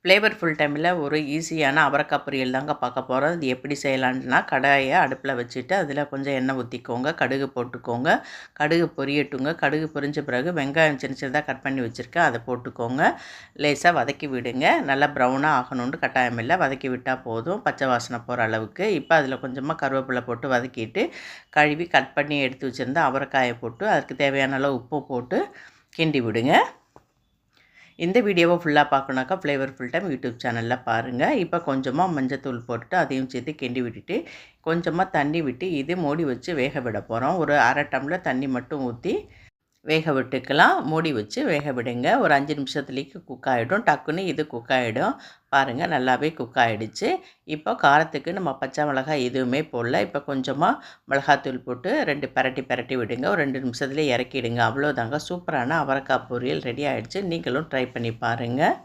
Flavourful டைமில் ஒரு ஈஸியான அவரைக்காய் பொரியல் தாங்க பார்க்க போகிறோம். இது எப்படி செய்யலான்னா, கடாயை அடுப்பில் வச்சுட்டு அதில் கொஞ்சம் எண்ணெய் ஊற்றிக்கோங்க, கடுகு போட்டுக்கோங்க. கடுகு பொரியட்டுங்க. கடுகு பொரிஞ்ச பிறகு வெங்காயம் சின்ன சின்னதாக கட் பண்ணி வச்சுருக்கேன், அதை போட்டுக்கோங்க. லேசாக வதக்கி விடுங்க. நல்லா ப்ரௌனாக ஆகணுன்ட்டு கட்டாயம் இல்லை, வதக்கி விட்டால் போதும், பச்சை வாசனை போகிற அளவுக்கு. இப்போ அதில் கொஞ்சமாக கருவேப்பிலை போட்டு வதக்கிட்டு கழுவி கட் பண்ணி எடுத்து வச்சுருந்தா அவரைக்காயை போட்டு அதுக்கு தேவையான அளவு உப்பு போட்டு கிண்டி விடுங்க. இந்த வீடியோவை ஃபுல்லாக பார்க்கணுனாக்கா ஃப்ளேவர்ஃபுல் டைம் யூடியூப் சேனலில் பாருங்கள். இப்போ கொஞ்சமாக மஞ்சத்தூள் போட்டுட்டு அதையும் சேர்த்து கிண்டி விட்டுட்டு கொஞ்சமாக தண்ணி விட்டு இது மூடி வச்சு வேக விட போகிறோம். ஒரு அரை டம்ளர் தண்ணி மட்டும் ஊற்றி வேக விட்டுக்கலாம். மூடி வச்சு வேக விடுங்க. ஒரு 5 நிமிஷத்துலேயே குக் ஆகிடும். டக்குன்னு இது குக் ஆகிடும். பாருங்கள், நல்லாவே குக் ஆகிடுச்சு. இப்போ காரத்துக்கு நம்ம பச்சை மிளகாய் எதுவுமே போடல. இப்போ கொஞ்சமாக மிளகாத்தூள் போட்டு 2 பெரட்டி விடுங்க. ஒரு 2 நிமிஷத்துலேயே இறக்கிடுங்க. அவ்வளோதாங்க, சூப்பரான அவரைக்காய் பொரியல் ரெடி ஆகிடுச்சு. நீங்களும் ட்ரை பண்ணி பாருங்கள்.